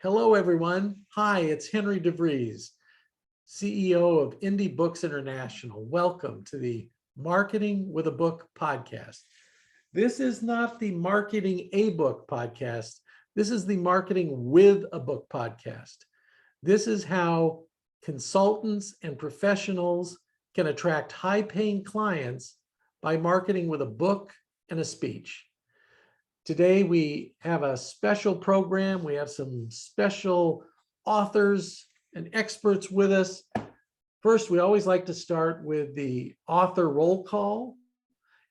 Hello, everyone. Hi, it's Henry DeVries, CEO of Indie Books International. Welcome to the Marketing with a Book podcast. This is not the Marketing a Book podcast. This is the Marketing with a Book podcast. This is how consultants and professionals can attract high-paying clients by marketing with a book and a speech. Today, we have a special program. We have some special authors and experts with us. First, we always like to start with the author roll call.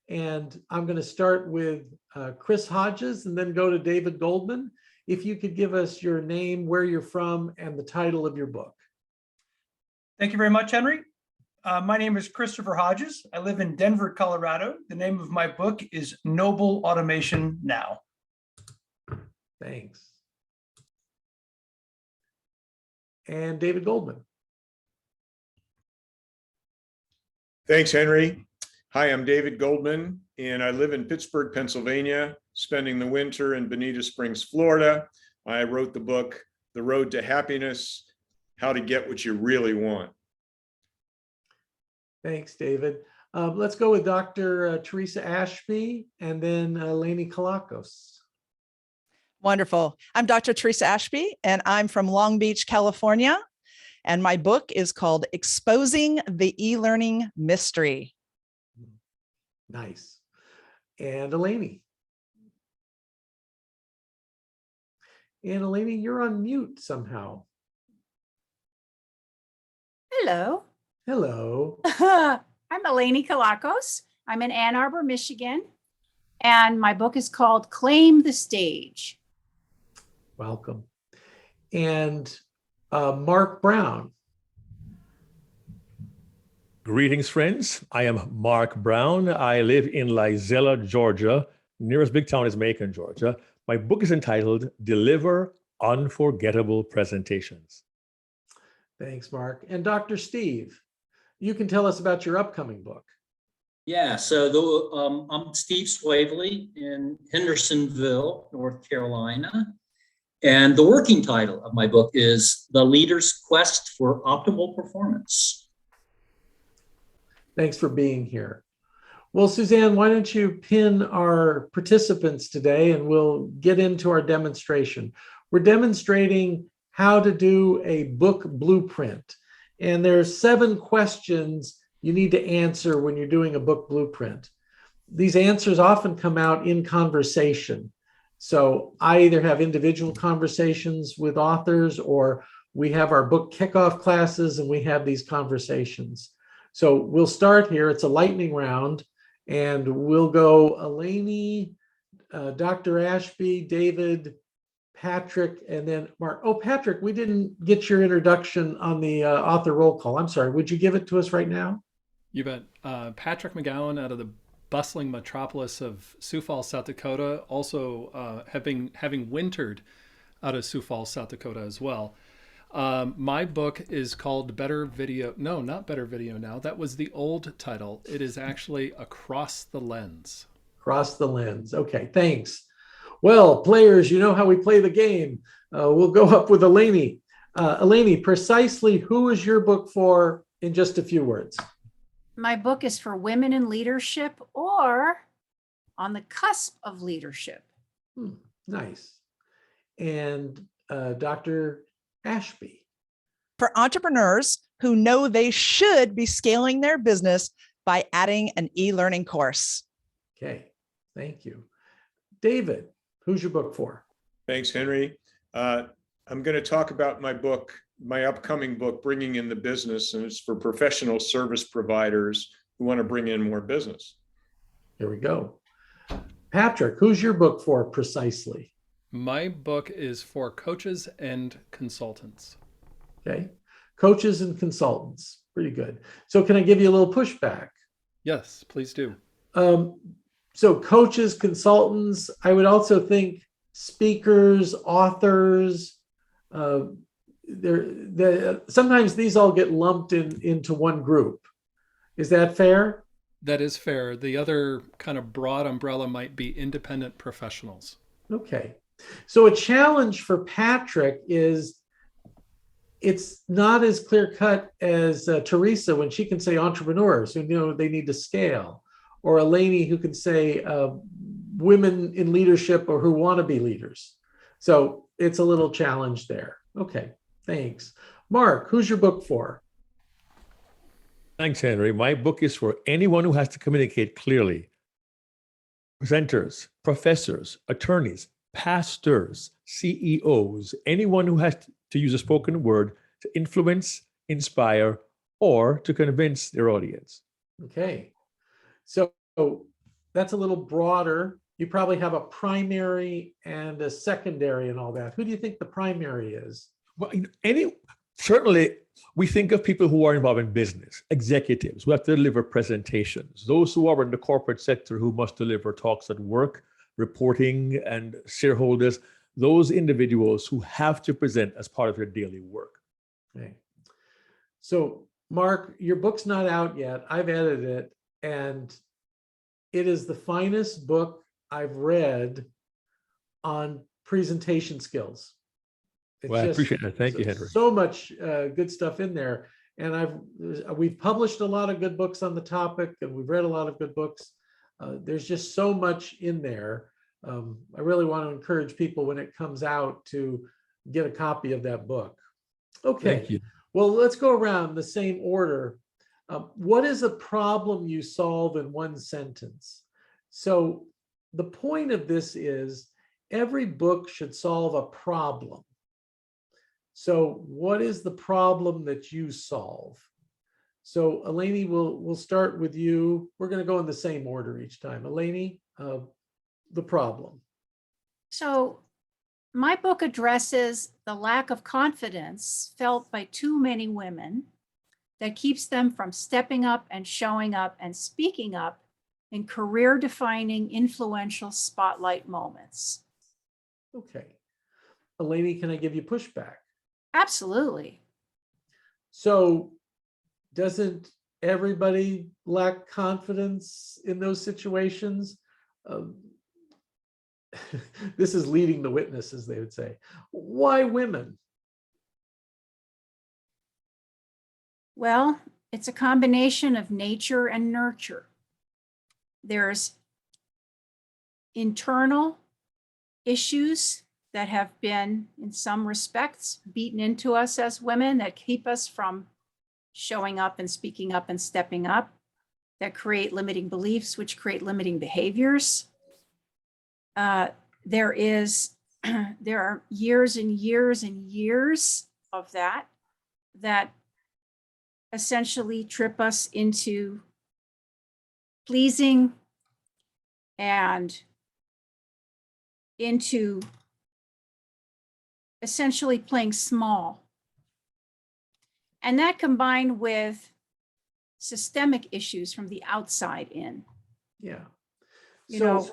And I'm going to start with Chris Hodges and then go to David Goldman. If you could give us your name, where you're from, and the title of your book. Thank you very much, Henry. My name is Christopher Hodges. I live in Denver, Colorado. The name of my book is Noble Automation Now. Thanks. And David Goldman. Thanks, Henry. Hi, I'm David Goldman, and I live in Pittsburgh, Pennsylvania, spending the winter in Bonita Springs, Florida. I wrote the book, The Road to Happiness: How to Get What You Really Want. Thanks, David. Let's go with Dr. Teresa Ashby and then Lainey Kalakos. Wonderful. I'm Dr. Teresa Ashby, and I'm from Long Beach, California. And my book is called Exposing the E-Learning Mystery. Nice. And Eleni. And Eleni, you're on mute somehow. Hello. Hello. I'm Eleni Kalakos. I'm in Ann Arbor, Michigan. And my book is called Claim the Stage. Welcome. And Mark Brown. Greetings, friends. I am Mark Brown. I live in Lizella, Georgia. Nearest big town is Macon, Georgia. My book is entitled Deliver Unforgettable Presentations. Thanks, Mark. And Dr. Steve, you can tell us about your upcoming book. Yeah, so I'm Steve Swavely in Hendersonville, North Carolina. And the working title of my book is The Leader's Quest for Optimal Performance. Thanks for being here. Well, Suzanne, why don't you pin our participants today and we'll get into our demonstration. We're demonstrating how to do a book blueprint. And there's 7 questions you need to answer when you're doing a book blueprint. These answers often come out in conversation. So I either have individual conversations with authors, or we have our book kickoff classes and we have these conversations. So we'll start here. It's a lightning round, and we'll go Eleni, Dr. Ashby, David, Patrick, and then Mark. Oh, Patrick, we didn't get your introduction on the author roll call. I'm sorry. Would you give it to us right now? You bet. Patrick McGowan, out of the bustling metropolis of Sioux Falls, South Dakota, also having wintered out of Sioux Falls, South Dakota as well. My book is called Better Video. No, not Better Video Now. That was the old title. It is actually Across the Lens. Across the Lens. Okay, thanks. Well, players, you know how we play the game. We'll go up with Eleni. Eleni, precisely who is your book for in just a few words? My book is for women in leadership or on the cusp of leadership. Nice. And Dr. Ashby. For entrepreneurs who know they should be scaling their business by adding an e-learning course. Okay, thank you. David, who's your book for? Thanks, Henry. I'm going to talk about my book, my upcoming book, Bringing in the Business, and it's for professional service providers who want to bring in more business. Here we go. Patrick, who's your book for precisely? My book is for coaches and consultants. Okay, coaches and consultants. Pretty good. So can I give you a little pushback? Yes, please do. So coaches, consultants, I would also think speakers, authors. Sometimes these all get lumped into one group. Is that fair? That is fair. The other kind of broad umbrella might be independent professionals. Okay. So a challenge for Patrick is it's not as clear cut as Teresa when she can say entrepreneurs who know they need to scale, or Eleni who can say women in leadership or who want to be leaders. So it's a little challenge there. Okay, thanks. Mark, who's your book for? Thanks, Henry. My book is for anyone who has to communicate clearly. Presenters, professors, attorneys, pastors, CEOs, anyone who has to use a spoken word to influence, inspire, or to convince their audience. Okay, so that's a little broader. You probably have a primary and a secondary and all that. Who do you think the primary is? Well, certainly we think of people who are involved in business, executives who have to deliver presentations, those who are in the corporate sector who must deliver talks at work, reporting, and shareholders, those individuals who have to present as part of their daily work. Okay. So, Mark, your book's not out yet. I've edited it, and it is the finest book I've read on presentation skills. Well, I appreciate that. Thank you, Henry. So much good stuff in there. And we've published a lot of good books on the topic, and we've read a lot of good books. There's just so much in there. I really want to encourage people when it comes out to get a copy of that book. Okay. Thank you. Well, let's go around the same order. What is a problem you solve in one sentence? So the point of this is every book should solve a problem. So what is the problem that you solve? So Eleni, we'll start with you. We're going to go in the same order each time. Eleni, the problem. So my book addresses the lack of confidence felt by too many women that keeps them from stepping up and showing up and speaking up in career-defining, influential spotlight moments. Okay. Eleni, can I give you pushback? Absolutely. So doesn't everybody lack confidence in those situations? This is leading the witness, as they would say. Why women? Well, it's a combination of nature and nurture. There's internal issues that have been, in some respects, beaten into us as women that keep us from showing up and speaking up and stepping up, that create limiting beliefs, which create limiting behaviors. There are years and years and years of that essentially trip us into pleasing and into essentially playing small. And that combined with systemic issues from the outside in. Yeah. You So, know,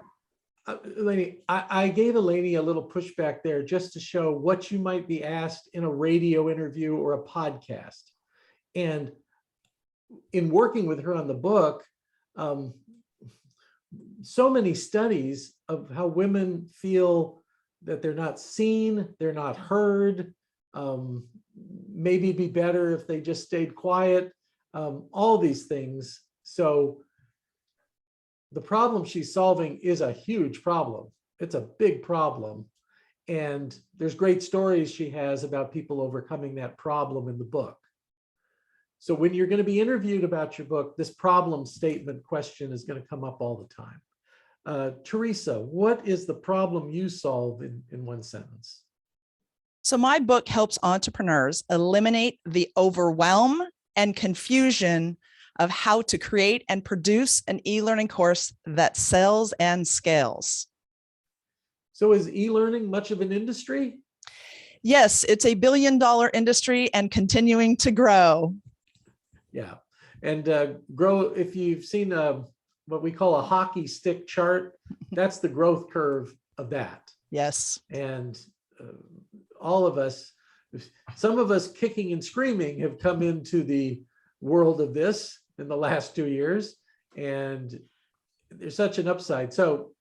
Eleni, I gave Eleni a little pushback there just to show what you might be asked in a radio interview or a podcast. And in working with her on the book, so many studies of how women feel that they're not seen, they're not heard, maybe be better if they just stayed quiet, all these things. So the problem she's solving is a huge problem. It's a big problem. And there's great stories she has about people overcoming that problem in the book. So when you're going to be interviewed about your book, this problem statement question is going to come up all the time. Teresa, what is the problem you solve in one sentence? So my book helps entrepreneurs eliminate the overwhelm and confusion of how to create and produce an e-learning course that sells and scales. So is e-learning much of an industry? Yes, it's a billion-dollar industry and continuing to grow. Yeah, and grow, if you've seen what we call a hockey stick chart, that's the growth curve of that. Yes. And all of us, some of us kicking and screaming have come into the world of this in the last 2 years, and there's such an upside. So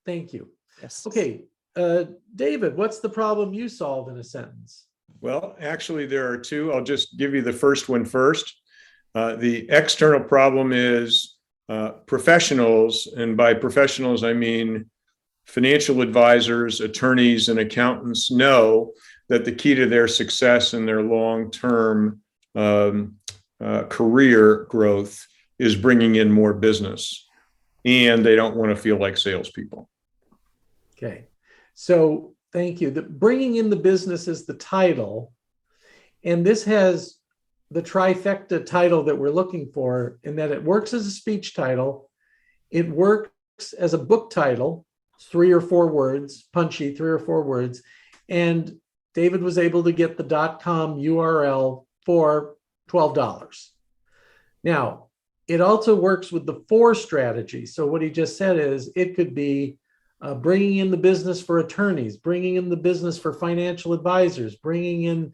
thank you. Yes. Okay, David, what's the problem you solve in a sentence? Well, actually, there are two. I'll just give you the first one first. The external problem is professionals, and by professionals, I mean financial advisors, attorneys, and accountants know that the key to their success and their long-term career growth is bringing in more business, and they don't want to feel like salespeople. Okay, so thank you. Bringing in the business is the title, and this has the trifecta title that we're looking for, in that it works as a speech title, it works as a book title, 3 or 4 words, punchy, 3 or 4 words, and David was able to get the .com URL for $12. Now, it also works with the 4 strategy. So what he just said is it could be bringing in the business for attorneys, bringing in the business for financial advisors, bringing in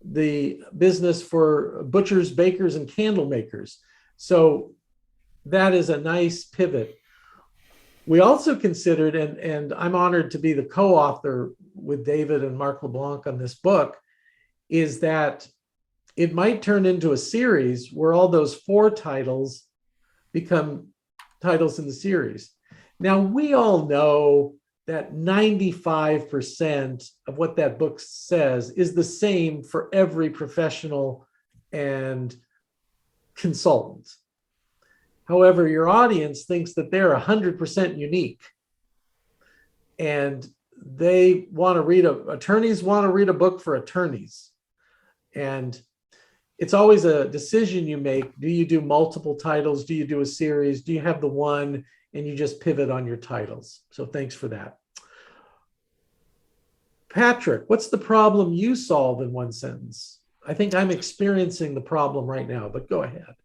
the business for butchers, bakers, and candle makers. So that is a nice pivot. We also considered, and I'm honored to be the co-author with David and Mark LeBlanc on this book, is that it might turn into a series where all those 4 titles become titles in the series. Now, we all know that 95% of what that book says is the same for every professional and consultant. However, your audience thinks that they're 100% unique, and they want to read attorneys want to read a book for attorneys. And it's always a decision you make. Do you do multiple titles? Do you do a series? Do you have the one and you just pivot on your titles? So thanks for that. Patrick, what's the problem you solve in 1 sentence? I think I'm experiencing the problem right now, but go ahead.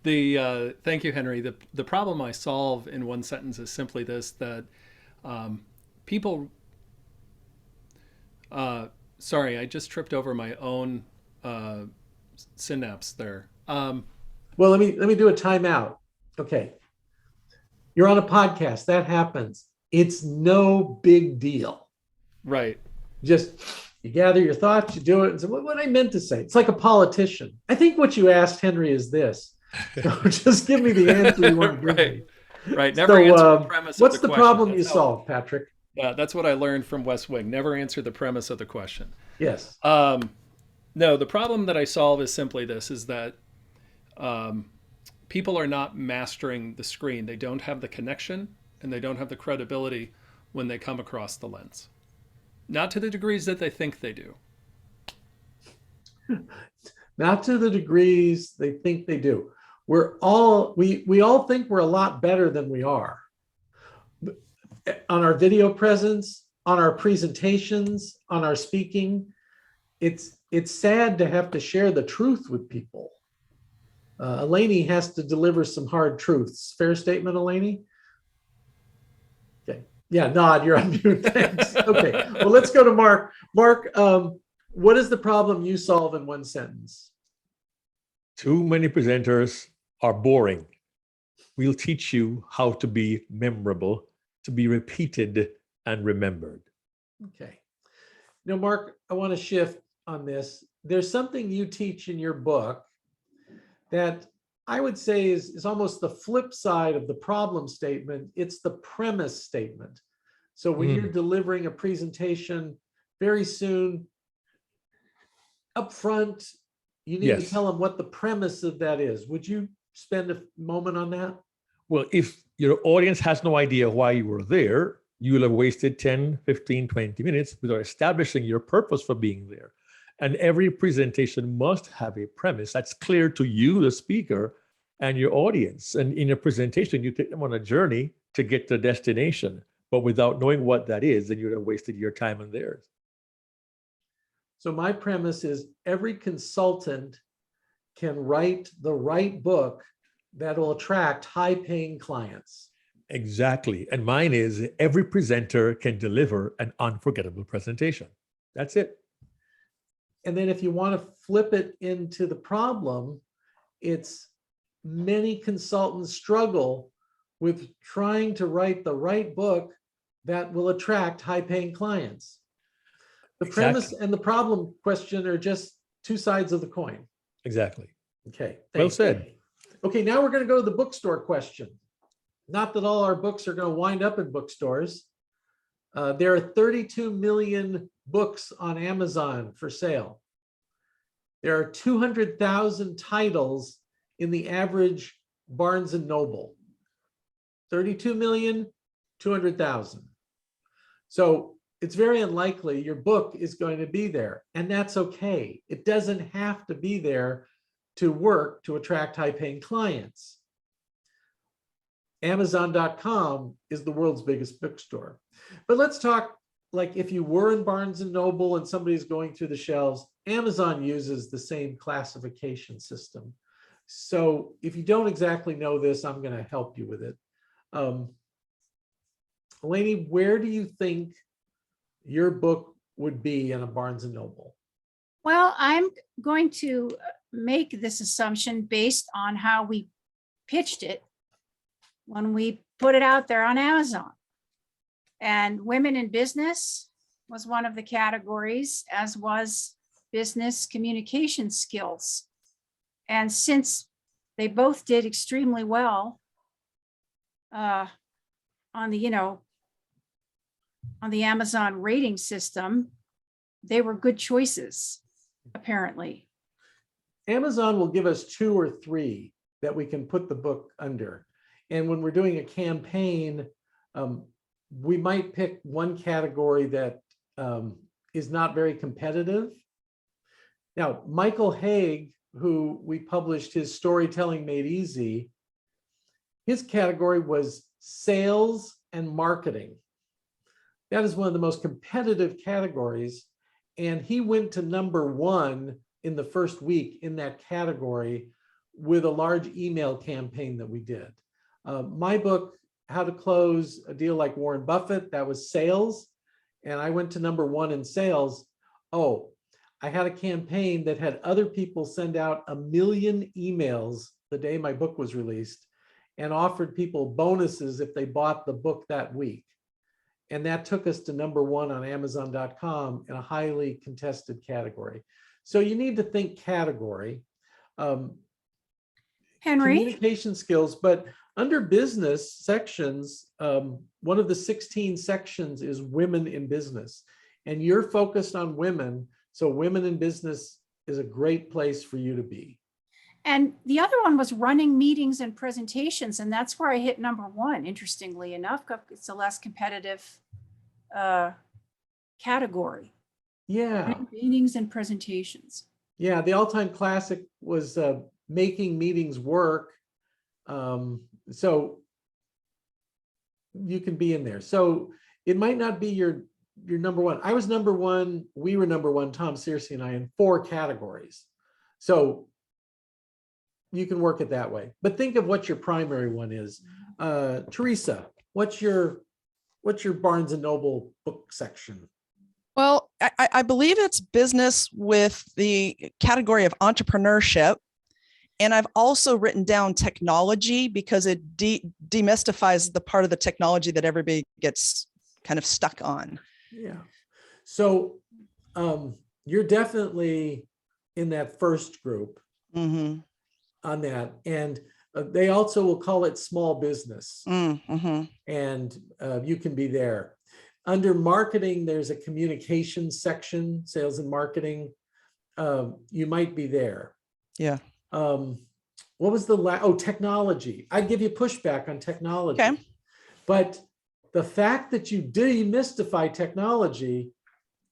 Thank you, Henry. The problem I solve in 1 sentence is simply this: that people. Sorry, I just tripped over my own synapse there. Well, let me do a timeout. Okay, you're on a podcast. That happens. It's no big deal. Right. Just you gather your thoughts, you do it, and say, what I meant to say. It's like a politician. I think what you asked, Henry, is this. So just give me the answer you want to give me. Right. Never answer the premise what's of the the question. problem That's you solve, Patrick? Yeah, that's what I learned from West Wing. Never answer the premise of the question. Yes. No, the problem that I solve is simply this: is that people are not mastering the screen. They don't have the connection and they don't have the credibility when they come across the lens. Not to the degrees that they think they do. Not to the degrees they think they do. We all think we're a lot better than we are. On our video presence, on our presentations, on our speaking, it's sad to have to share the truth with people. Eleni has to deliver some hard truths. Fair statement, Eleni? Okay. Yeah, nod, you're on mute. Thanks. Okay. Well, let's go to Mark. Mark, what is the problem you solve in 1 sentence? Too many presenters are boring. We'll teach you how to be memorable, to be repeated and remembered. Okay. Now, Mark, I want to shift on this. There's something you teach in your book that I would say is almost the flip side of the problem statement. It's the premise statement. So when you're delivering a presentation very soon, up front, you need to tell them what the premise of that is. Would you spend a moment on that? Well, if your audience has no idea why you were there, you will have wasted 10, 15, 20 minutes without establishing your purpose for being there. And every presentation must have a premise that's clear to you, the speaker, and your audience. And in your presentation, you take them on a journey to get to the destination. But without knowing what that is, then you'd have wasted your time and theirs. So my premise is every consultant can write the right book that'll attract high-paying clients. Exactly. And mine is every presenter can deliver an unforgettable presentation. That's it. And then if you want to flip it into the problem, it's many consultants struggle with trying to write the right book that will attract high-paying clients. The Exactly. premise and the problem question are just two sides of the coin. Exactly. Okay. Well thanks. said. Okay, now we're going to go to the bookstore question. Not that all our books are going to wind up in bookstores. There are 32 million books on Amazon for sale. There are 200,000 titles in the average Barnes and Noble. 32 million, 200,000. So it's very unlikely your book is going to be there, and that's okay. It doesn't have to be there to work to attract high-paying clients. Amazon.com is the world's biggest bookstore. But let's talk like if you were in Barnes and Noble and somebody's going through the shelves, Amazon uses the same classification system. So if you don't exactly know this, I'm going to help you with it. Eleni, where do you think your book would be in a Barnes and Noble? Well, I'm going to make this assumption based on how we pitched it when we put it out there on Amazon. And women in business was one of the categories, as was business communication skills. And since they both did extremely well on the, on the Amazon rating system, they were good choices, apparently. Amazon will give us 2 or 3 that we can put the book under. And when we're doing a campaign, we might pick one category that is not very competitive. Now, Michael Haig, who we published his Storytelling Made Easy, his category was sales and marketing. That is one of the most competitive categories. And he went to #1 in the first week in that category with a large email campaign that we did. My book, How to Close a Deal Like Warren Buffett, that was sales. And I went to #1 in sales. Oh, I had a campaign that had other people send out 1 million emails the day my book was released and offered people bonuses if they bought the book that week. And that took us to #1 on Amazon.com in a highly contested category. So you need to think category. Henry? Communication skills, but under business sections, one of the 16 sections is women in business. And you're focused on women. So women in business is a great place for you to be. And the other one was running meetings and presentations. And that's where I hit #1, interestingly enough. It's a less competitive category. Yeah. Running meetings and presentations. Yeah, the all-time classic was making meetings work. So you can be in there. So it might not be your #1. I was #1. We were #1, Tom Searcy and I, in 4 categories. So you can work it that way. But think of what your primary one is. Teresa, what's your Barnes and Noble book section? Well, I believe it's business with the category of entrepreneurship. And I've also written down technology because it demystifies the part of the technology that everybody gets kind of stuck on. Yeah. So you're definitely in that first group on that. And they also will call it small business. And you can be there. Under marketing, there's a communication section, sales and marketing. You might be there. Yeah. What was technology. I'd give you pushback on technology. Okay. But the fact that you demystify technology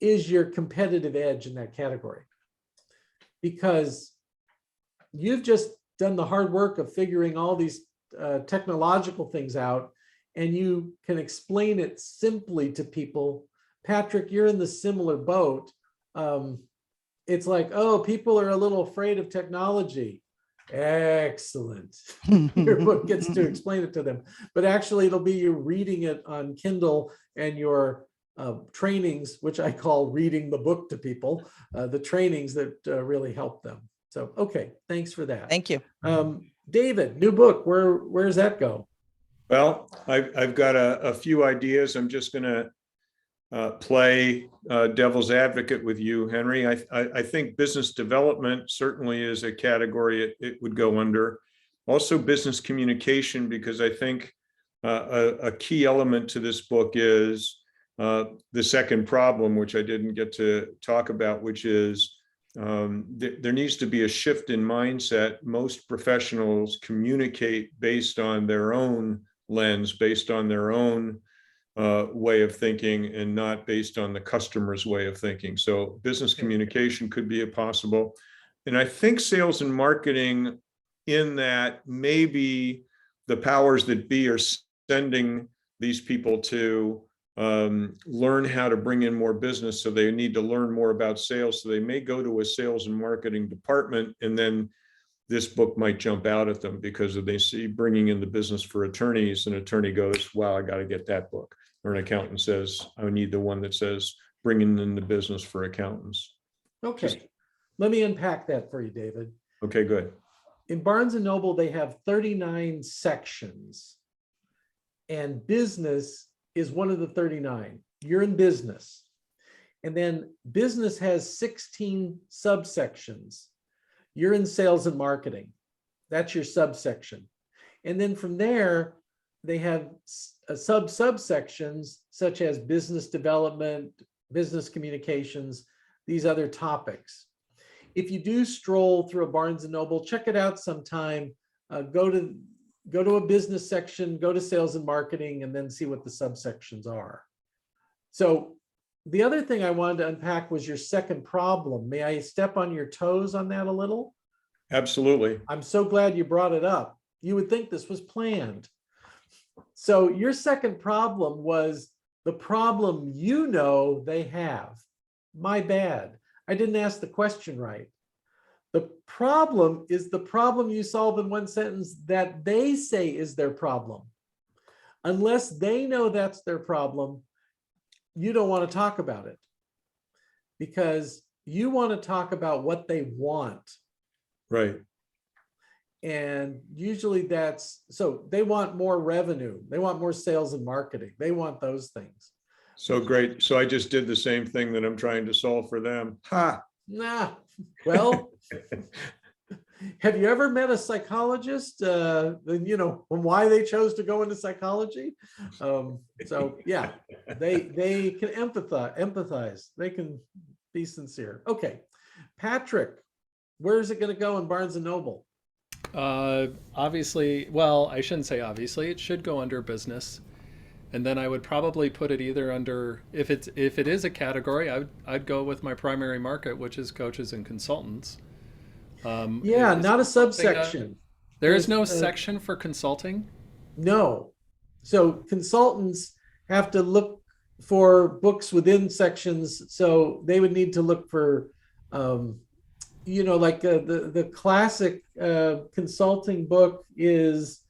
is your competitive edge in that category. Because you've just done the hard work of figuring all these technological things out, and you can explain it simply to people. Patrick, you're in the similar boat. It's like, oh, people are a little afraid of technology. Excellent. Your book gets to explain it to them. But actually, it'll be you reading it on Kindle and your trainings, which I call reading the book to people, the trainings that really help them. So, okay, thanks for that. Thank you. David, new book, where does that go? Well, I've got a few ideas. I'm just going to play devil's advocate with you, Henry. I think business development certainly is a category it would go under. Also business communication, because I think a key element to this book is the second problem, which I didn't get to talk about, which is there needs to be a shift in mindset. Most professionals communicate based on their own lens, based on their own way of thinking, and not based on the customer's way of thinking. So business communication could be a possible. And I think sales and marketing, in that maybe the powers that be are sending these people to learn how to bring in more business. So they need to learn more about sales. So they may go to a sales and marketing department, and then this book might jump out at them because they see bringing in the business for attorneys. An attorney goes, wow, I got to get that book. Or an accountant says, I need the one that says bringing in the business for accountants. Okay, let me unpack that for you, David. Okay, good. In Barnes and Noble, they have 39 sections, and business is one of the 39. You're in business. And then business has 16 subsections. You're in sales and marketing. That's your subsection. And then from there, they have subsections such as business development, business communications, these other topics. If you do stroll through a Barnes and Noble, check it out sometime. Go to a business section, go to sales and marketing, and then see what the subsections are. So the other thing I wanted to unpack was your second problem. May I step on your toes on that a little? Absolutely. I'm so glad you brought it up. You would think this was planned. So your second problem was the problem you know they have. My bad. I didn't ask the question right. The problem is the problem you solve in one sentence that they say is their problem. Unless they know that's their problem, you don't want to talk about it, because you want to talk about what they want. Right. And usually that's, so they want more revenue. They want more sales and marketing. They want those things. So great. So I just did the same thing that I'm trying to solve for them. Ha. Nah, well, have you ever met a psychologist, on why they chose to go into psychology? So yeah, they can empathize. They can be sincere. Okay, Patrick, where is it going to go in Barnes and Noble? Obviously, well, I shouldn't say obviously. It should go under business, and then I would probably put it either under, if it is a category, I'd go with my primary market, which is coaches and consultants. Yeah, not a subsection. There is no section for consulting? No. So consultants have to look for books within sections. So they would need to look for, like the classic consulting book is,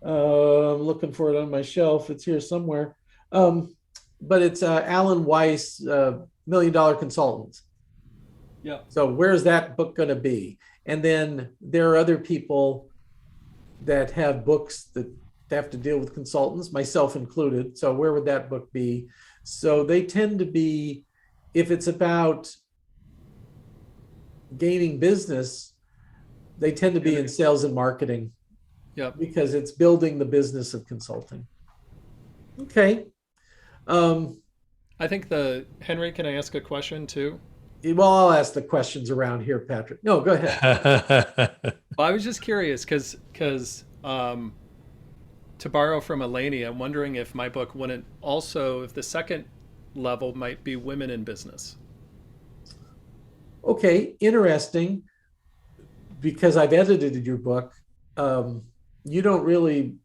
I'm looking for it on my shelf. It's here somewhere. But it's Alan Weiss, $1 Million Consultant. Yeah. So where's that book going to be? And then there are other people that have books that have to deal with consultants, myself included. So where would that book be? So they tend to be, if it's about gaining business, they tend to be in sales and marketing. Yep. Because it's building the business of consulting. Okay. I think Henry, can I ask a question too? Well, I'll ask the questions around here, Patrick. No, go ahead. Well, I was just curious because to borrow from Eleni, I'm wondering if my book wouldn't also, if the second level might be women in business. Okay, interesting. Because I've edited your book, you don't really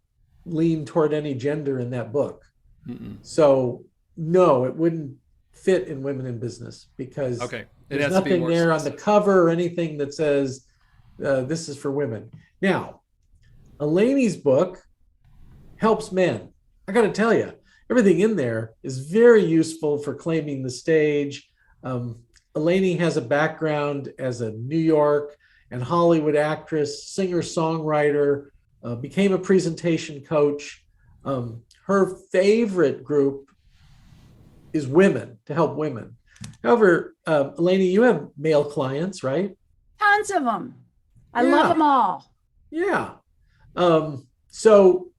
lean toward any gender in that book. Mm-mm. So no, it wouldn't fit in women in business, because okay. There's nothing there on the cover or anything that says this is for women. Now, Eleni's book helps men. I got to tell you, everything in there is very useful for claiming the stage. Eleni has a background as a New York and Hollywood actress, singer-songwriter, became a presentation coach. Her favorite group is women, to help women. However, Eleni, you have male clients, right? Tons of them. I Yeah. love them all. Yeah. So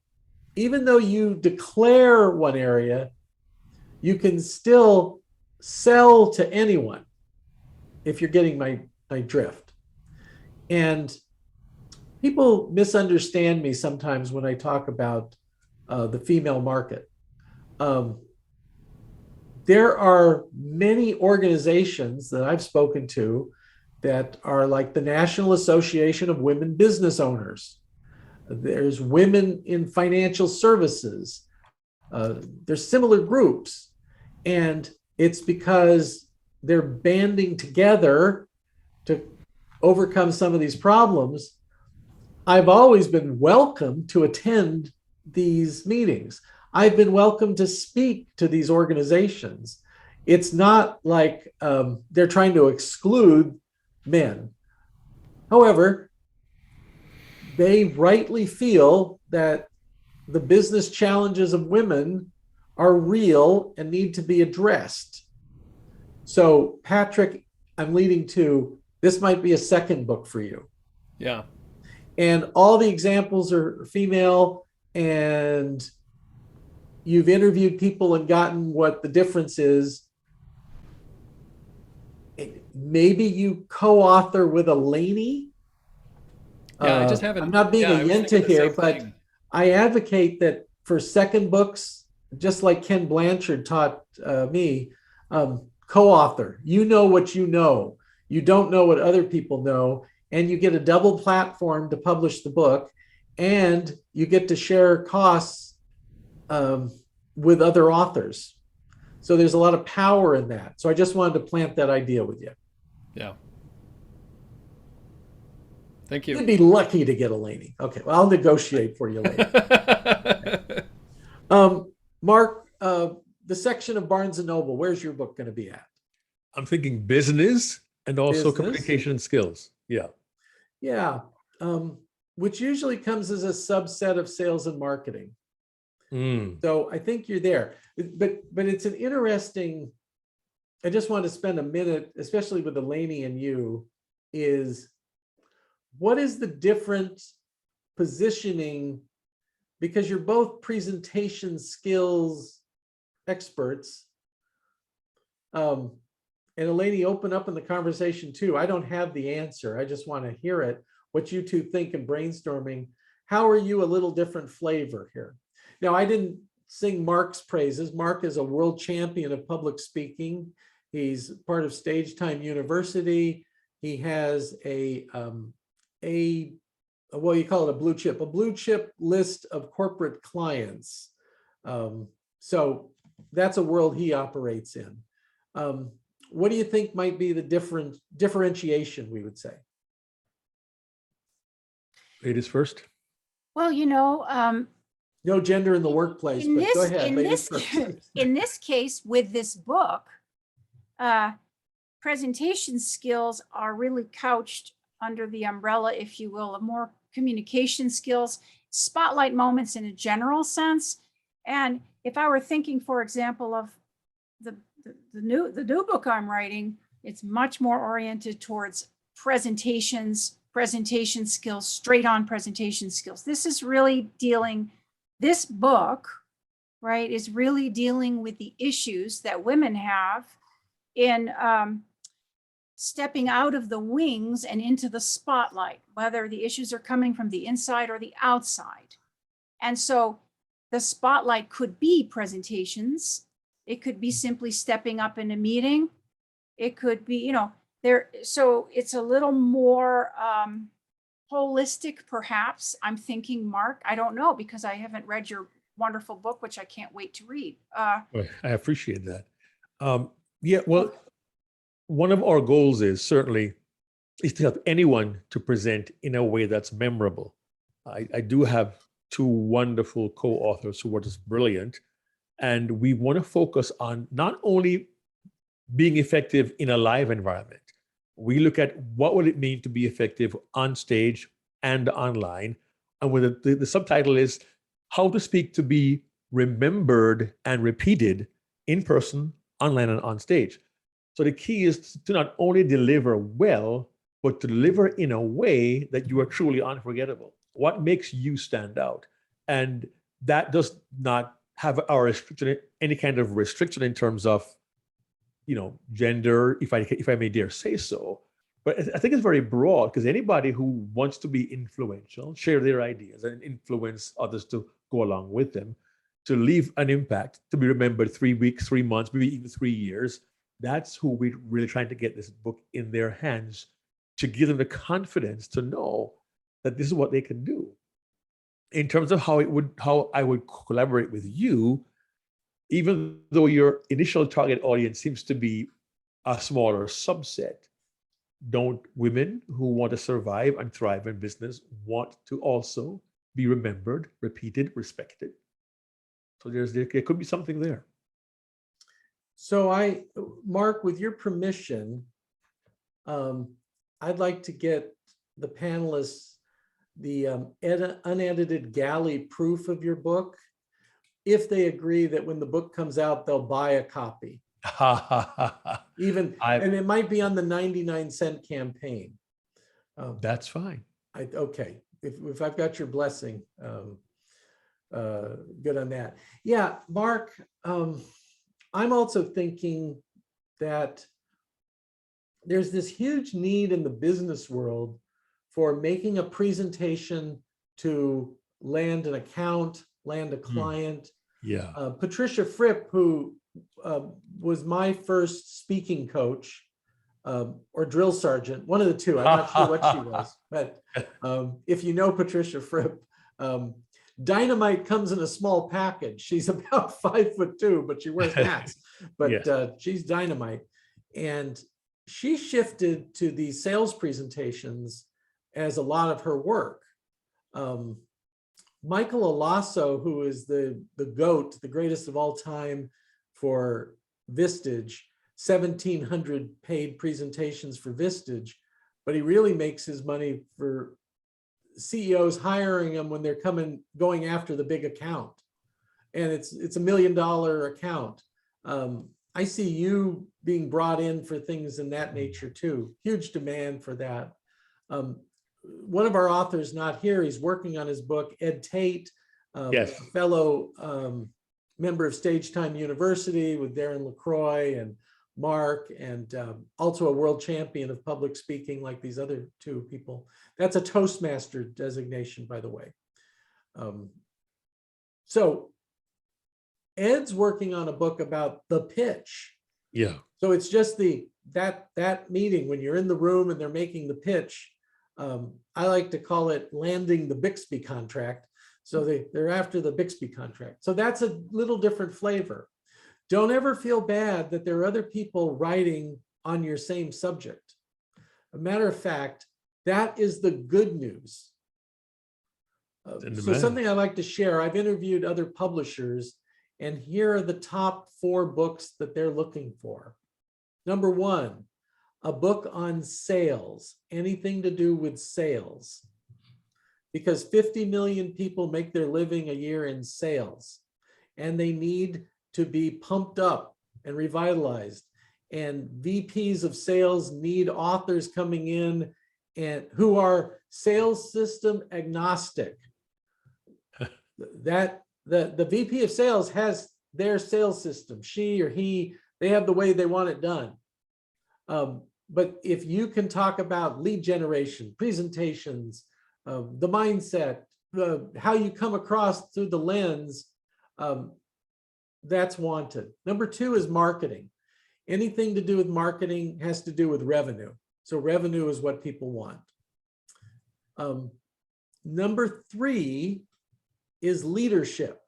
even though you declare one area, you can still sell to anyone, if you're getting my drift. And people misunderstand me sometimes when I talk about the female market. There are many organizations that I've spoken to that are like the National Association of Women Business Owners. There's Women in Financial Services. There's similar groups. And it's because they're banding together to overcome some of these problems. I've always been welcome to attend these meetings. I've been welcome to speak to these organizations. It's not like they're trying to exclude men. However, they rightly feel that the business challenges of women are real and need to be addressed. So, Patrick, I'm leading to this might be a second book for you. Yeah. And all the examples are female, and you've interviewed people and gotten what the difference is. Maybe you co-author with Eleni. Yeah, I just haven't. I'm not being yeah, a I was yenta thinking the here, same but thing. I advocate that for second books, just like Ken Blanchard taught me, co-author. You know what you know. You don't know what other people know, and you get a double platform to publish the book, and you get to share costs with other authors. So there's a lot of power in that. So I just wanted to plant that idea with you. Yeah. Thank You'd you. be lucky to get Eleni. Okay, well, I'll negotiate for you later. Mark, the section of Barnes and Noble, where's your book going to be at? I'm thinking business and also Business? communication skills. Yeah. Yeah, which usually comes as a subset of sales and marketing. So I think you're there, but it's an interesting. I just want to spend a minute, especially with Eleni and you, is what is the different positioning? Because you're both presentation skills experts. And Eleni, open up in the conversation too. I don't have the answer. I just want to hear it, what you two think in brainstorming. How are you a little different flavor here? Now, I didn't sing Mark's praises. Mark is a world champion of public speaking. He's part of Stage Time University. He has what you call it, a blue chip list of corporate clients. So that's a world he operates in. What do you think might be the differentiation, we would say? Ladies first. Well, No gender in the workplace, but go ahead. Ladies first. in this case, with this book, presentation skills are really couched under the umbrella, if you will, of more communication skills, spotlight moments in a general sense. And if I were thinking, for example, of the new book I'm writing, it's much more oriented towards presentation skills, straight on presentation skills. This book, right, is really dealing with the issues that women have in stepping out of the wings and into the spotlight, whether the issues are coming from the inside or the outside. And so the spotlight could be presentations. It could be simply stepping up in a meeting. It could be, so it's a little more holistic, perhaps. I'm thinking, Mark, I don't know, because I haven't read your wonderful book, which I can't wait to read. I appreciate that. Yeah, well, one of our goals is to help anyone to present in a way that's memorable. I do have two wonderful co-authors who are just brilliant. And we want to focus on not only being effective in a live environment. We look at what would it mean to be effective on stage and online. And when the subtitle is how to speak to be remembered and repeated in person, online, and on stage. So the key is to not only deliver well, but to deliver in a way that you are truly unforgettable. What makes you stand out? And that does not have our restriction, any kind of restriction in terms of, gender, if I may dare say so. But I think it's very broad, because anybody who wants to be influential, share their ideas and influence others to go along with them, to leave an impact, to be remembered 3 weeks, 3 months, maybe even 3 years. That's who we're really trying to get this book in their hands, to give them the confidence to know that this is what they can do. In terms of how I would collaborate with you, even though your initial target audience seems to be a smaller subset, don't women who want to survive and thrive in business want to also be remembered, repeated, respected? So there could be something there. So Mark, with your permission, I'd like to get the panelists the unedited galley proof of your book, if they agree that when the book comes out, they'll buy a copy. And it might be on the 99-cent campaign. That's fine. Okay, if I've got your blessing, good on that. Yeah, Mark, I'm also thinking that there's this huge need in the business world for making a presentation to land an account, land a client. Yeah. Patricia Fripp, who was my first speaking coach, or drill sergeant, one of the two, I'm not sure what she was, but if you know Patricia Fripp, dynamite comes in a small package. She's about 5'2", but she wears hats, but yes. She's dynamite. And she shifted to these sales presentations as a lot of her work. Michael Alasso, who is the GOAT, the greatest of all time for Vistage, 1,700 paid presentations for Vistage, but he really makes his money for CEOs hiring him when they're going after the big account. And it's $1 million account. I see you being brought in for things in that nature too. Huge demand for that. One of our authors not here, he's working on his book, Ed Tate, yes. A fellow member of Stage Time University with Darren LaCroix and Mark, and also a world champion of public speaking like these other two people. That's a Toastmaster designation, by the way. So Ed's working on a book about the pitch. Yeah. So it's just that meeting when you're in the room and they're making the pitch. I like to call it landing the Bixby contract. So they're after the Bixby contract. So that's a little different flavor. Don't ever feel bad that there are other people writing on your same subject. A matter of fact, that is the good news. So something I like to share, I've interviewed other publishers, and here are the top 4 books that they're looking for. Number 1, a book on sales, anything to do with sales. Because 50 million people make their living a year in sales, and they need to be pumped up and revitalized. And VPs of sales need authors coming in and who are sales system agnostic. That the VP of sales has their sales system. She or he, they have the way they want it done. But if you can talk about lead generation, presentations, the mindset, how you come across through the lens, that's wanted. Number 2 is marketing. Anything to do with marketing has to do with revenue. So revenue is what people want. Number 3 is leadership,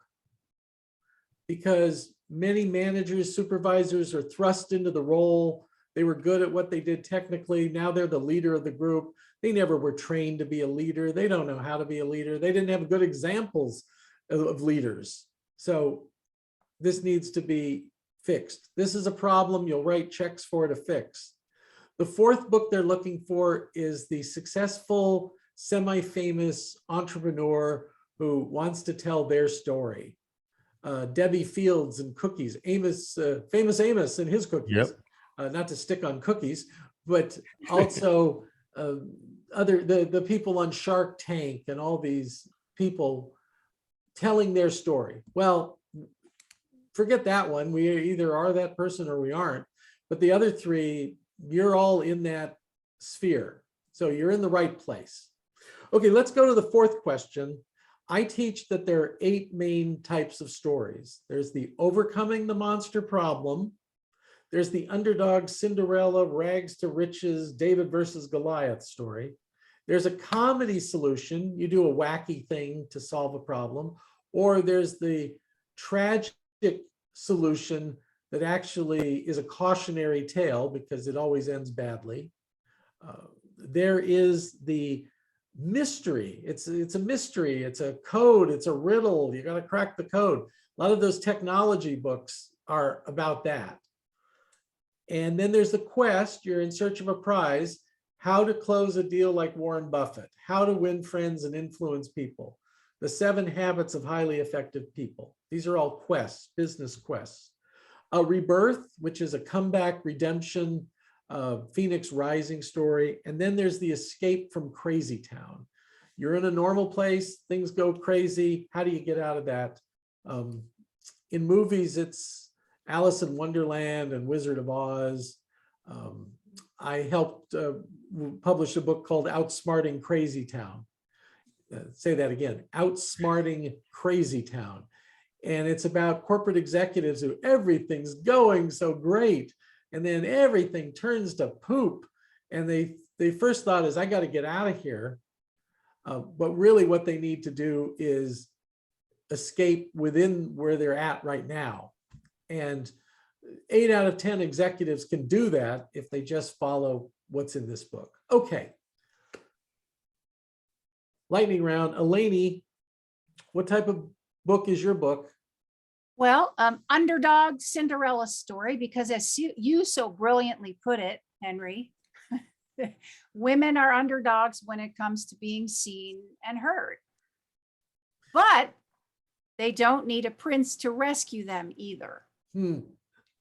because many managers, supervisors are thrust into the role. They were good at what they did technically. Now they're the leader of the group. They never were trained to be a leader. They don't know how to be a leader. They didn't have good examples of leaders. So this needs to be fixed. This is a problem you'll write checks for to fix. The 4th book they're looking for is the successful, semi-famous entrepreneur who wants to tell their story. Debbie Fields and cookies, Amos, famous Amos and his cookies. Yep. Not to stick on cookies, but also the people on Shark Tank and all these people telling their story. Well, forget that one. We either are that person or we aren't. But the other three, you're all in that sphere. So you're in the right place. Okay, let's go to the fourth question. I teach that there are 8 main types of stories. There's the overcoming the monster problem. There's the underdog Cinderella, rags to riches, David versus Goliath story. There's a comedy solution. You do a wacky thing to solve a problem. Or there's the tragic solution that actually is a cautionary tale because it always ends badly. There is the mystery. It's a mystery. It's a code. It's a riddle. You got to crack the code. A lot of those technology books are about that. And then there's the quest. You're in search of a prize. How to close a deal like Warren Buffett. How to win friends and influence people. The 7 habits of highly effective people. These are all quests, business quests. A rebirth, which is a comeback, redemption, Phoenix Rising story. And then there's the escape from crazy town. You're in a normal place, things go crazy. How do you get out of that? In movies, it's Alice in Wonderland and Wizard of Oz. I helped publish a book called Outsmarting Crazy Town. Say that again, Outsmarting Crazy Town. And it's about corporate executives who everything's going so great. And then everything turns to poop. And they first thought is, I got to get out of here. But really what they need to do is escape within where they're at right now. And 8 out of 10 executives can do that if they just follow what's in this book. Okay. Lightning round. Eleni, what type of book is your book? Well, underdog Cinderella story, because as you so brilliantly put it, Henry, women are underdogs when it comes to being seen and heard. But they don't need a prince to rescue them either.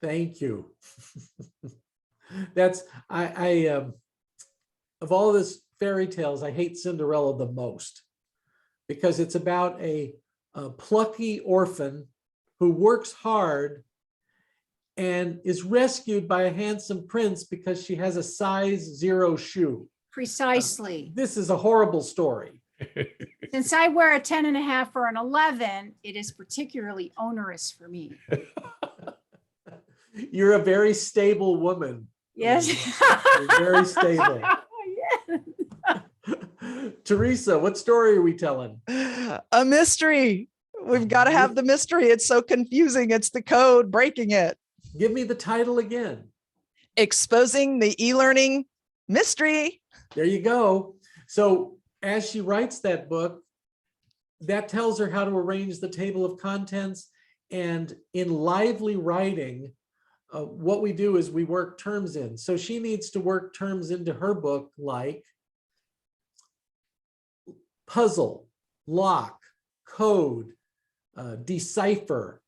Thank you. That's, of all this fairy tales, I hate Cinderella the most because it's about a plucky orphan who works hard and is rescued by a handsome prince because she has a size 0 shoe. Precisely. This is a horrible story. Since I wear a 10.5 or an 11, it is particularly onerous for me. You're a very stable woman. Yes. You're very stable. Yeah. Teresa, what story are we telling? A mystery. We've got to have the mystery. It's so confusing. It's the code breaking it. Give me the title again. Exposing the e-learning mystery. There you go. So as she writes that book, that tells her how to arrange the table of contents. And in lively writing, what we do is we work terms in. So she needs to work terms into her book like puzzle, lock, code, decipher,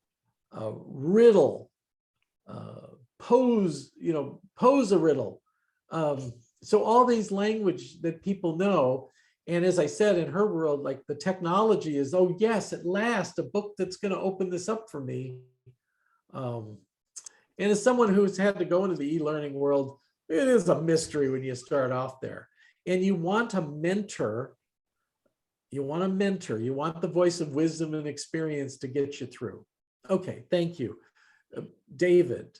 riddle, pose a riddle. So all these language that people know. And as I said, in her world, like the technology is, oh yes, at last, a book that's going to open this up for me. And as someone who's had to go into the e-learning world, it is a mystery when you start off there. And you want a mentor. You want a mentor. You want the voice of wisdom and experience to get you through. Okay, thank you. David,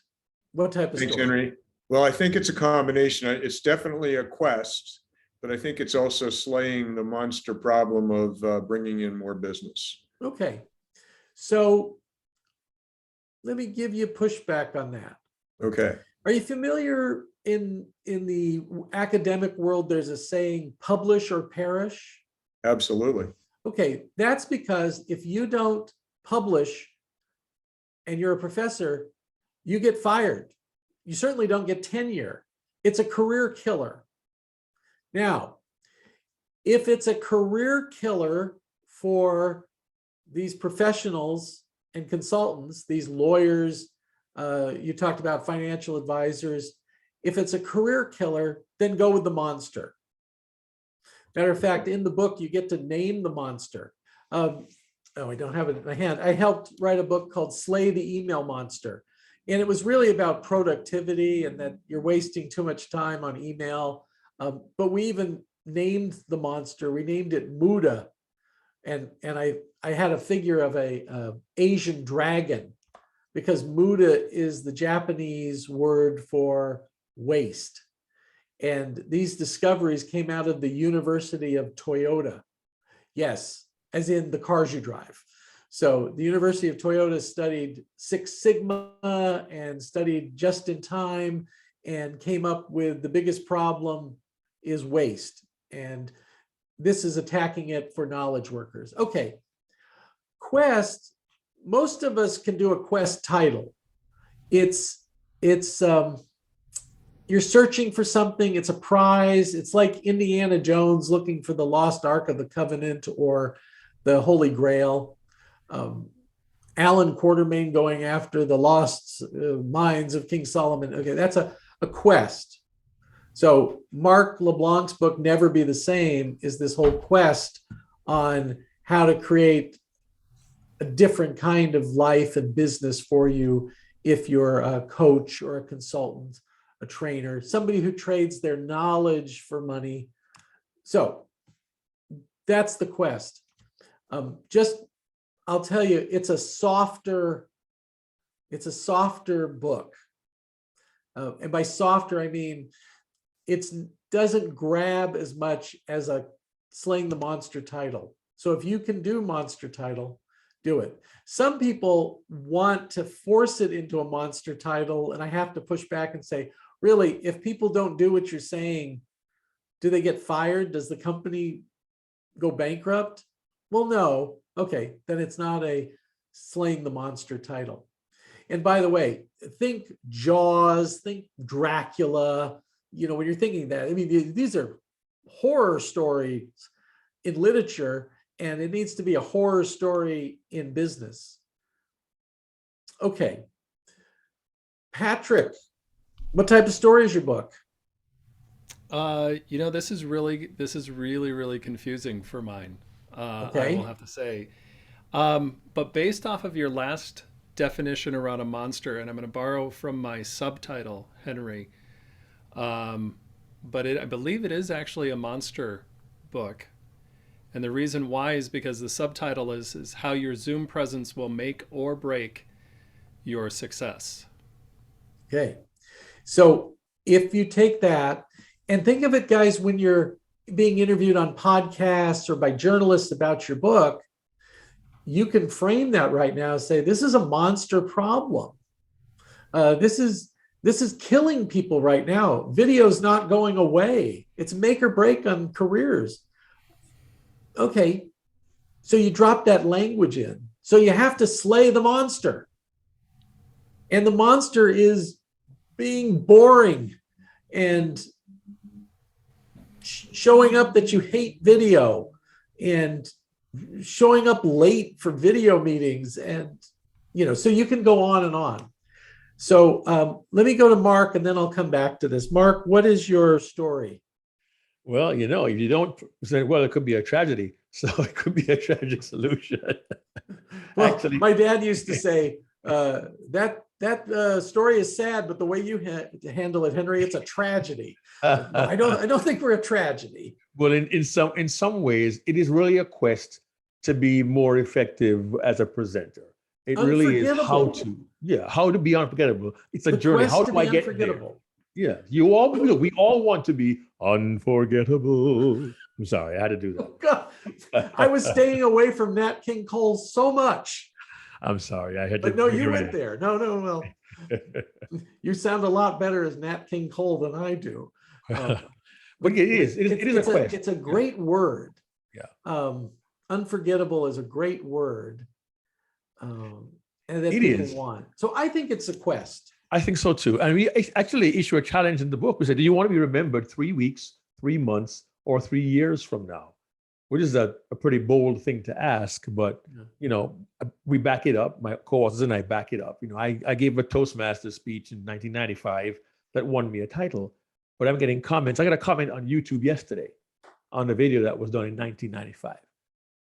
what type of Thanks, story? Henry. Well, I think it's a combination. It's definitely a quest, but I think it's also slaying the monster problem of bringing in more business. Okay, so let me give you pushback on that. Okay. Are you familiar in the academic world, there's a saying, publish or perish? Absolutely. Okay, that's because if you don't publish and you're a professor, you get fired. You certainly don't get tenure. It's a career killer. Now, if it's a career killer for these professionals and consultants, these lawyers, you talked about financial advisors. If it's a career killer, then go with the monster. Matter of fact, in the book, you get to name the monster. Oh, I don't have it in my hand. I helped write a book called Slay the Email Monster. And it was really about productivity and that you're wasting too much time on email. But we even named the monster. We named it Muda. And I had a figure of a Asian dragon, because Muda is the Japanese word for waste. And these discoveries came out of the University of Toyota. Yes, as in the cars you drive. So the University of Toyota studied Six Sigma and studied just in time and came up with the biggest problem is waste. And this is attacking it for knowledge workers. Okay, Quest, most of us can do a Quest title. It's you're searching for something, it's a prize. It's like Indiana Jones looking for the lost Ark of the Covenant or the Holy Grail. Alan Quatermain going after the lost mines of King Solomon. Okay, that's a quest. So Mark LeBlanc's book, Never Be the Same, is this whole quest on how to create a different kind of life and business for you if you're a coach or a consultant, a trainer, somebody who trades their knowledge for money. So that's the quest. I'll tell you, it's a softer book. And by softer, I mean, it doesn't grab as much as a Slaying the Monster title. So if you can do monster title, do it. Some people want to force it into a monster title, and I have to push back and say, really, if people don't do what you're saying, do they get fired? Does the company go bankrupt? Well, no. Okay, then it's not a Slaying the Monster title. And by the way, think Jaws, think Dracula. You know, when you're thinking that, I mean, these are horror stories in literature, and it needs to be a horror story in business. Okay. Patrick, what type of story is your book? You know, this is really confusing for mine. Okay. I will have to say. But based off of your last definition around a monster, and I'm going to borrow from my subtitle, Henry, but I believe it is actually a monster book. And the reason why is because the subtitle is how your Zoom presence will make or break your success. Okay. So if you take that and think of it, guys, when you're being interviewed on podcasts or by journalists about your book, you can frame that right now and say, this is a monster problem. This is killing people right now. Video's not going away. It's make or break on careers. Okay, so you drop that language in. So you have to slay the monster. And the monster is being boring and showing up that you hate video and showing up late for video meetings. And, you know, so you can go on and on. So let me go to Mark and then I'll come back to this. Mark, what is your story? Well, you know, if you don't say, well, it could be a tragedy. So it could be a tragic solution. Well, Actually, my dad used to say, that story is sad, but the way you handle it, Henry, it's a tragedy. No, I don't think we're a tragedy. well, in some ways, it is really a quest to be more effective as a presenter. It really is how to be unforgettable. It's a journey. How do I get there? Yeah, we all want to be unforgettable. I'm sorry, I had to do that. Oh, God. I was staying away from Nat King Cole so much. I'm sorry, I had to. But no, you went there. No, well, you sound a lot better as Nat King Cole than I do. But it is a quest. It's a great word. Yeah. Unforgettable is a great word. And that It people is. want. So I think it's a quest. I think so too. And we actually issue a challenge in the book. We said, do you want to be remembered 3 weeks, 3 months, or 3 years from now? which is a pretty bold thing to ask, but Yeah. we back it up. My co-authors and I back it up. I gave a Toastmaster speech in 1995 that won me a title, but I'm getting comments. I got a comment on YouTube yesterday on the video that was done in 1995.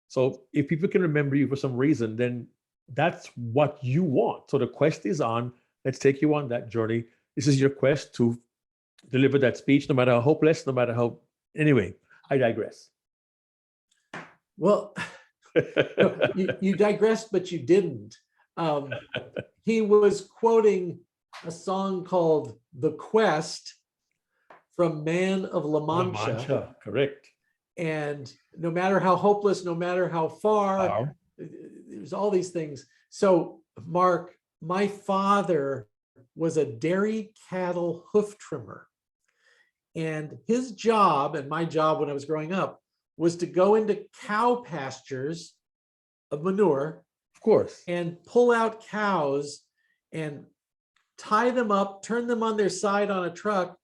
So if people can remember you for some reason, then that's what you want. So the quest is on. Let's take you on that journey. This is your quest to deliver that speech, no matter how hopeless, no matter how. Anyway, I digress. Well, no, you digressed, but you didn't. He was quoting a song called "The Quest" from Man of La Mancha. Correct. And no matter how hopeless, no matter how far, there's all these things. So, Mark, my father was a dairy cattle hoof trimmer. And his job, and my job when I was growing up, was to go into cow pastures of manure, Of course. and pull out cows and tie them up, turn them on their side on a truck,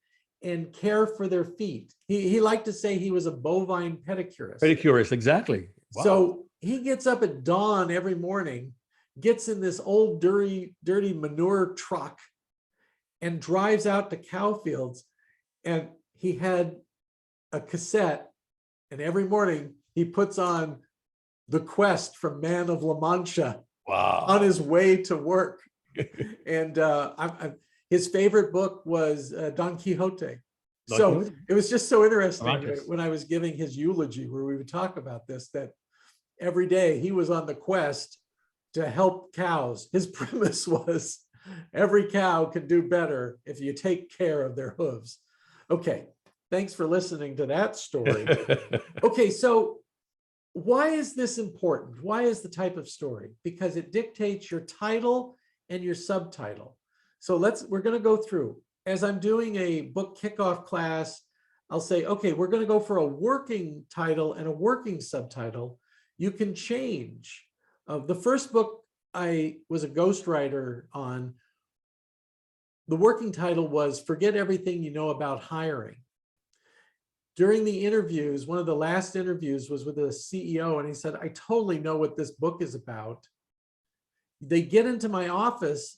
and care for their feet. He liked to say he was a bovine pedicurist. Pedicurist, exactly. Wow. So he gets up at dawn every morning, gets in this old dirty manure truck, and drives out to cow fields. And he had a cassette, and every morning he puts on "The Quest" from Man of La Mancha Wow. on his way to work. And his favorite book was Don Quixote. So it was just so interesting when I was giving his eulogy, where we would talk about this, that every day he was on the quest to help cows. His premise was every cow can do better if you take care of their hooves. Okay, thanks for listening to that story. Okay, so why is this important? Why is the type of story? Because it dictates your title and your subtitle. So we're going to go through. As I'm doing a book kickoff class, I'll say, okay, we're going to go for a working title and a working subtitle. You can change. The first book I was a ghostwriter on, the working title was "Forget Everything You Know About Hiring." During the interviews, one of the last interviews was with the CEO, and he said, "I totally know what this book is about." They get into my office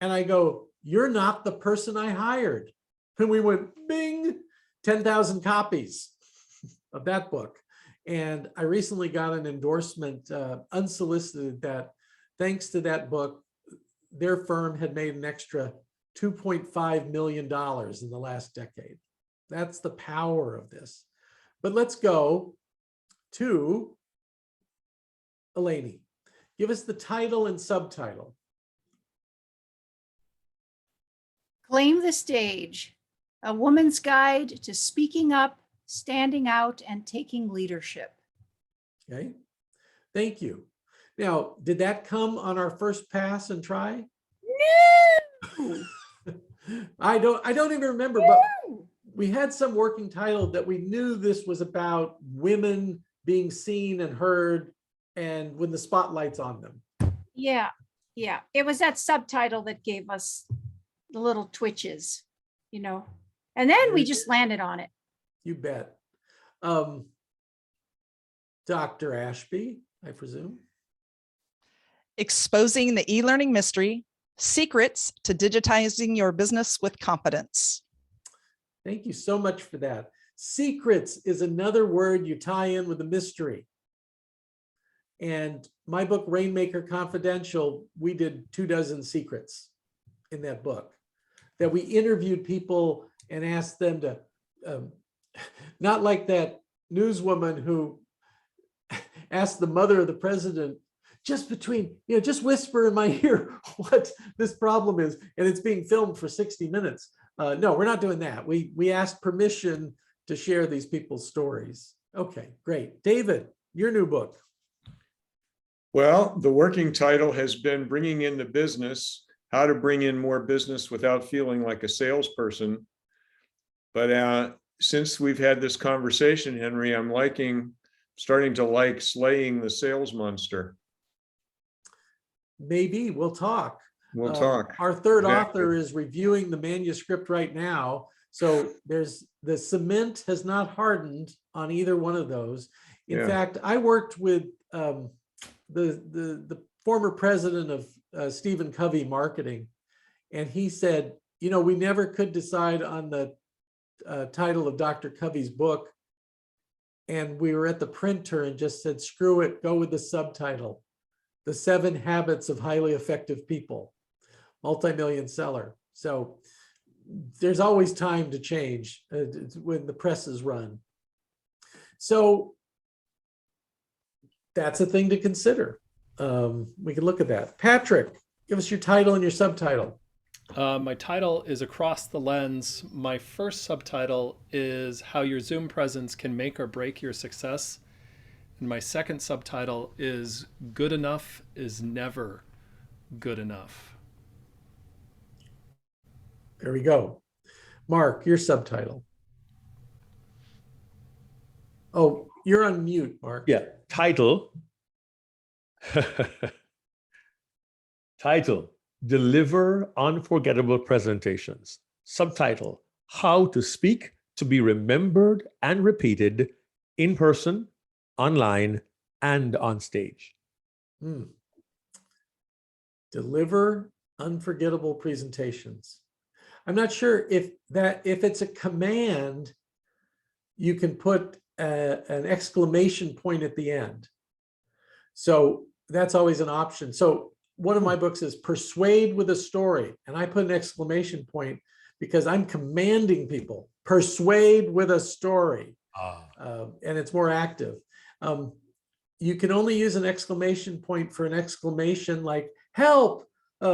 and I go, "You're not the person I hired." And we went, bing, 10,000 copies of that book. And I recently got an endorsement, unsolicited, that thanks to that book, their firm had made an extra $2.5 million in the last decade. That's the power of this. But let's go to Eleni. Give us the title and subtitle. Claim the Stage, a woman's guide to speaking up, standing out, and taking leadership. Okay, thank you. Now, did that come on our first pass and try? No! I don't even remember, but we had some working title that we knew this was about women being seen and heard, and when the spotlight's on them. Yeah. It was that subtitle that gave us the little twitches, and then we just landed on it. You bet. Dr. Ashby, I presume. Exposing the e-learning mystery, secrets to digitizing your business with competence. Thank you so much for that. Secrets is another word you tie in with the mystery. And my book, Rainmaker Confidential, we did 24 secrets in that book, that we interviewed people and asked them to, not like that newswoman who asked the mother of the president, just whisper in my ear what this problem is, and it's being filmed for 60 minutes. No, we're not doing that. We asked permission to share these people's stories. Okay, great. David, your new book. Well, the working title has been Bringing in the Business, How to Bring in More Business Without Feeling Like a Salesperson. But since we've had this conversation, Henry, I'm starting to like slaying the sales monster. Maybe we'll talk. We'll talk. Our third Exactly. author is reviewing the manuscript right now. So the cement has not hardened on either one of those. In Yeah. fact, I worked with the former president of Stephen Covey Marketing, and he said, you know, we never could decide on the title of Dr. Covey's book. And we were at the printer and just said, screw it, go with the subtitle, The 7 Habits of Highly Effective People, multi-million seller. So there's always time to change when the press is run. So that's a thing to consider. We can look at that. Patrick, give us your title and your subtitle. My title is Across the Lens. My first subtitle is How Your Zoom Presence Can Make or Break Your Success. And my second subtitle is Good Enough is Never Good Enough. There we go. Mark, your subtitle. Oh, you're on mute, Mark. Yeah, title. Title, Deliver Unforgettable Presentations. Subtitle, How to Speak to be Remembered and Repeated in person, online, and on stage. Deliver unforgettable presentations. I'm not sure if it's a command, you can put an exclamation point at the end. So that's always an option. So one of my books is Persuade with a Story, and I put an exclamation point because I'm commanding people, persuade with a story, and it's more active. You can only use an exclamation point for an exclamation like help,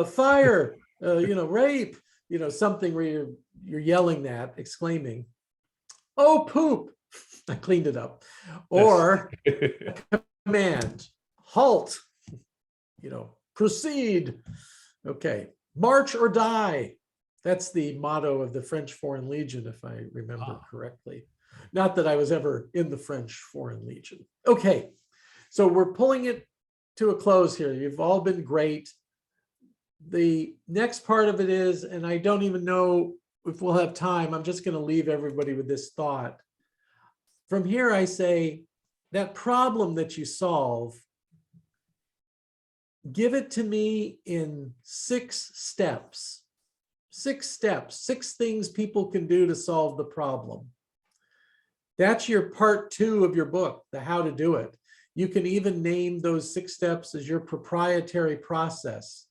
fire, rape, something where you're yelling that, exclaiming, oh, poop, I cleaned it up. Or command, halt, proceed. Okay, march or die. That's the motto of the French Foreign Legion, if I remember correctly. Not that I was ever in the French Foreign Legion. Okay, so we're pulling it to a close here. You've all been great. The next part of it is, and I don't even know if we'll have time, I'm just going to leave everybody with this thought. From here, I say, that problem that you solve, give it to me in 6 steps. 6 steps, 6 things people can do to solve the problem. That's your part 2 of your book, the how to do it. You can even name those 6 steps as your proprietary process.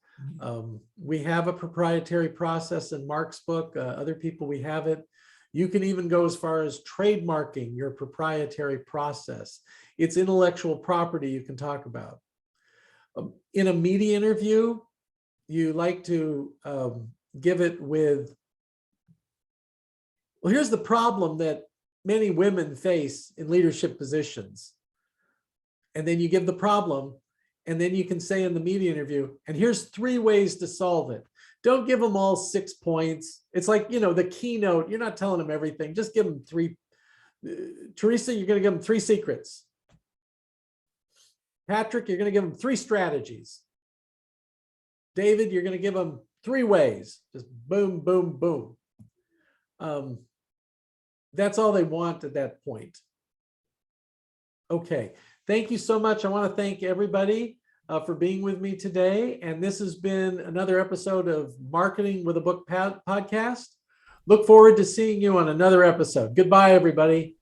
We have a proprietary process in Mark's book. Other people, we have it. You can even go as far as trademarking your proprietary process. It's intellectual property you can talk about. In a media interview, you like to give it with, well, here's the problem that many women face in leadership positions. And then you give the problem, and then you can say in the media interview, and here's 3 ways to solve it. Don't give them all 6 points. It's like, the keynote, you're not telling them everything. Just give them 3. Teresa, you're going to give them 3 secrets. Patrick, you're going to give them 3 strategies. David, you're going to give them 3 ways. Just boom, boom, boom. That's all they want at that point. Okay. Thank you so much. I want to thank everybody for being with me today. And this has been another episode of Marketing with a Book podcast. Look forward to seeing you on another episode. Goodbye, everybody.